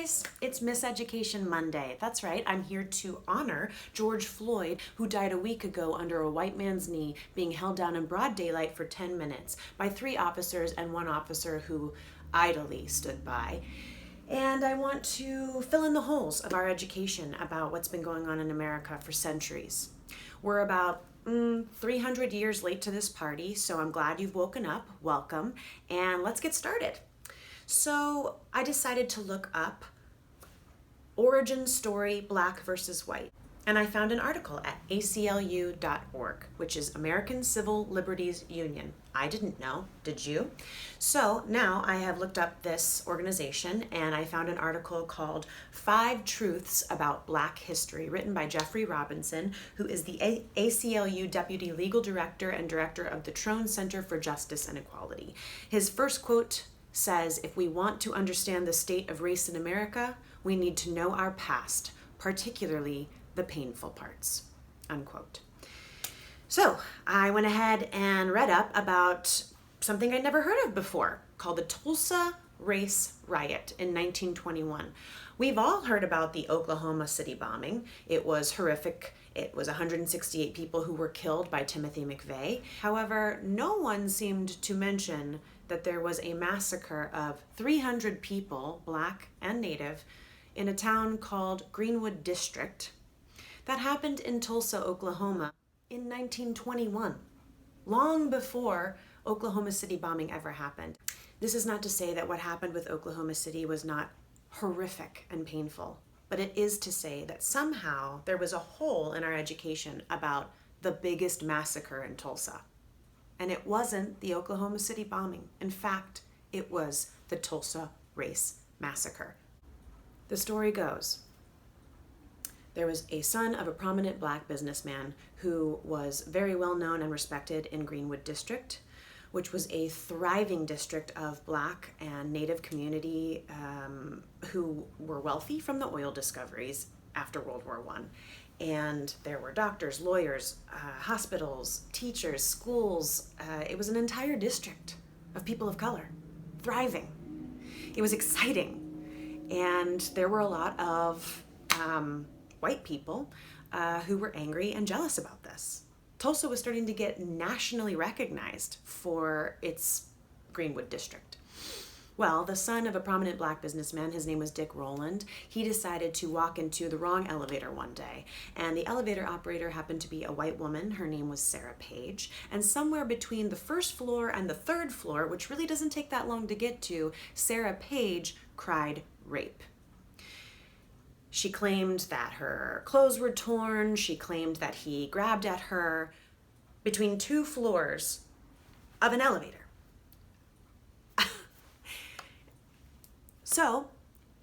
guys, it's Miseducation Monday. That's right, I'm here to honor George Floyd, who died a week ago under a white man's knee, being held down in broad daylight for 10 minutes by 3 officers and 1 officer who idly stood by. And I want to fill in the holes of our education about what's been going on in America for centuries. We're about 300 years late to this party, so I'm glad you've woken up. Welcome, and let's get started. So I decided to look up origin story black versus white, and I found an article at aclu.org, which is American Civil Liberties Union. I didn't know, did you? So now I have looked up this organization and I found an article called 5 Truths About Black History, written by Jeffrey Robinson, who is the ACLU Deputy Legal Director and Director of the Trone Center for Justice and Equality. His first quote says, "If we want to understand the state of race in America, we need to know our past, particularly the painful parts," unquote. So I went ahead and read up about something I'd never heard of before, called the Tulsa Race Riot in 1921. We've all heard about the Oklahoma City bombing. It was horrific. It was 168 people who were killed by Timothy McVeigh. However, no one seemed to mention that there was a massacre of 300 people, black and native, in a town called Greenwood District that happened in Tulsa, Oklahoma in 1921, long before Oklahoma City bombing ever happened. This is not to say that what happened with Oklahoma City was not horrific and painful, but it is to say that somehow there was a hole in our education about the biggest massacre in Tulsa. And it wasn't the Oklahoma City bombing. In fact, it was the Tulsa Race Massacre. The story goes, there was a son of a prominent black businessman who was very well known and respected in Greenwood District, which was a thriving district of black and native community who were wealthy from the oil discoveries after World War I. And there were doctors, lawyers, hospitals, teachers, schools. It was an entire district of people of color, thriving. It was exciting. And there were a lot of white people who were angry and jealous about this. Tulsa was starting to get nationally recognized for its Greenwood district. Well, the son of a prominent black businessman, his name was Dick Rowland, he decided to walk into the wrong elevator one day. And the elevator operator happened to be a white woman. Her name was Sara Page. And somewhere between the first floor and the 3rd floor, which really doesn't take that long to get to, Sara Page cried rape. She claimed that her clothes were torn. She claimed that he grabbed at her between 2 floors of an elevator. So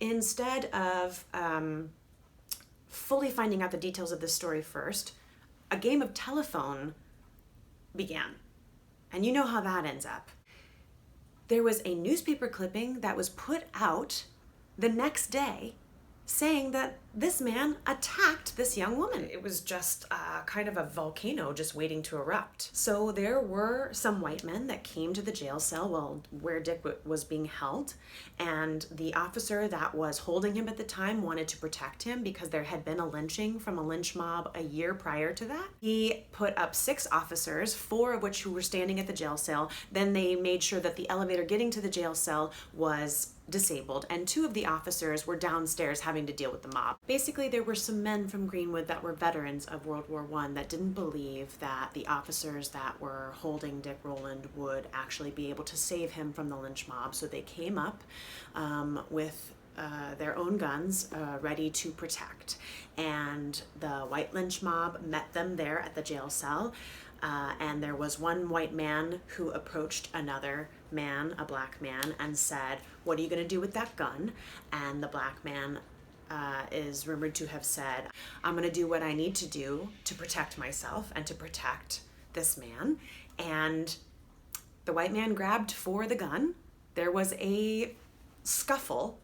instead of fully finding out the details of this story first, a game of telephone began. And you know how that ends up. There was a newspaper clipping that was put out the next day saying that this man attacked this young woman. It was just kind of a volcano just waiting to erupt. So there were some white men that came to the jail cell where Dick was being held, and the officer that was holding him at the time wanted to protect him because there had been a lynching from a lynch mob a year prior to that. He put up 6 officers, 4 of which who were standing at the jail cell. Then they made sure that the elevator getting to the jail cell was disabled, and 2 of the officers were downstairs having to deal with the mob. Basically, there were some men from Greenwood that were veterans of World War I that didn't believe that the officers that were holding Dick Rowland would actually be able to save him from the lynch mob, so they came up with their own guns ready to protect. And the white lynch mob met them there at the jail cell. And there was one white man who approached another man, a black man, and said, "What are you going to do with that gun?" And the black man is rumored to have said, "I'm going to do what I need to do to protect myself and to protect this man." And the white man grabbed for the gun. There was a scuffle.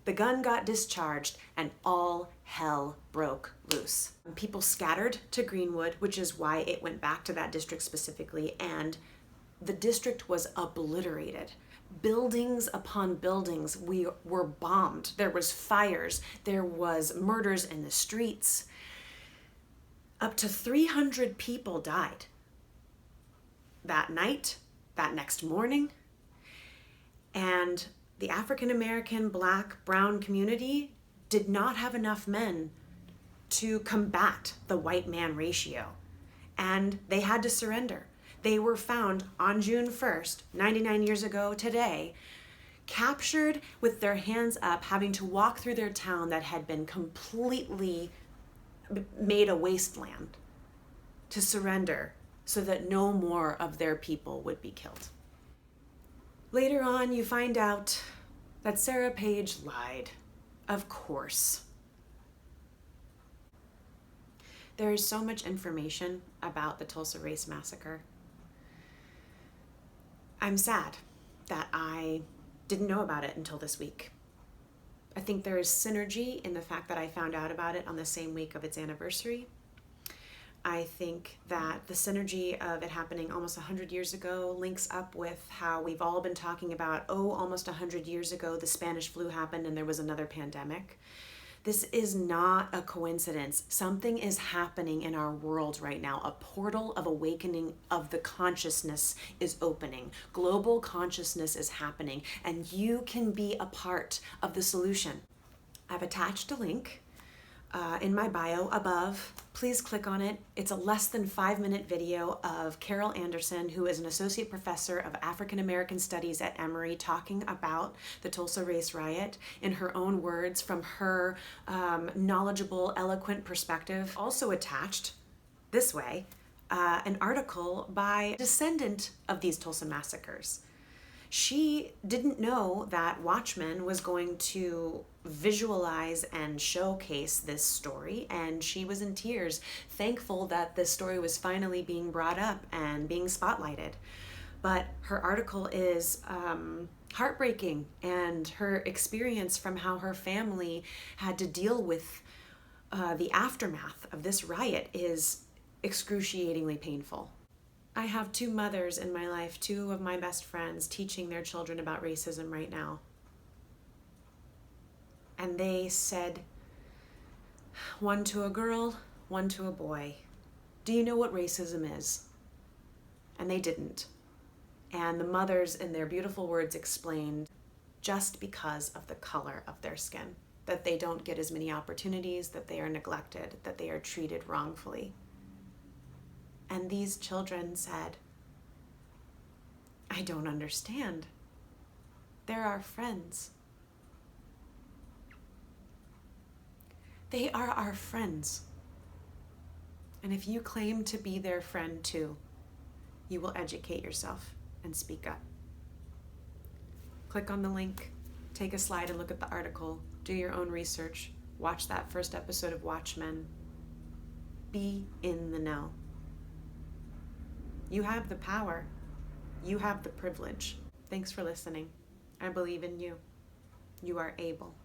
The gun got discharged and all hell broke loose. People scattered to Greenwood, which is why it went back to that district specifically, and the district was obliterated. Buildings upon buildings were bombed. There was fires. There was murders in the streets. Up to 300 people died that night, that next morning. And the African American, Black, brown community did not have enough men to combat the white man ratio. And they had to surrender. They were found on June 1st, 99 years ago today, captured with their hands up, having to walk through their town that had been completely made a wasteland, to surrender so that no more of their people would be killed. Later on, you find out that Sarah Page lied. Of course. There is so much information about the Tulsa Race Massacre. I'm sad that I didn't know about it until this week. I think there is synergy in the fact that I found out about it on the same week of its anniversary. I think that the synergy of it happening almost 100 years ago links up with how we've all been talking about, almost 100 years ago, the Spanish flu happened and there was another pandemic. This is not a coincidence. Something is happening in our world right now. A portal of awakening of the consciousness is opening. Global consciousness is happening, and you can be a part of the solution. I've attached a link in my bio above. Please click on it. It's a less than 5-minute video of Carol Anderson, who is an associate professor of African American Studies at Emory, talking about the Tulsa Race Riot in her own words, from her knowledgeable, eloquent perspective. Also attached this way, an article by a descendant of these Tulsa massacres. She didn't know that Watchmen was going to visualize and showcase this story, and she was in tears, thankful that this story was finally being brought up and being spotlighted. But her article is heartbreaking, and her experience from how her family had to deal with the aftermath of this riot is excruciatingly painful. I have 2 mothers in my life, 2 of my best friends, teaching their children about racism right now. And they said, one to a girl, one to a boy, "Do you know what racism is?" And they didn't. And the mothers, in their beautiful words, explained, just because of the color of their skin, that they don't get as many opportunities, that they are neglected, that they are treated wrongfully. And these children said, "I don't understand. They're our friends." They are our friends. And if you claim to be their friend too, you will educate yourself and speak up. Click on the link, take a slide and look at the article, do your own research, watch that first episode of Watchmen. Be in the know. You have the power. You have the privilege. Thanks for listening. I believe in you. You are able.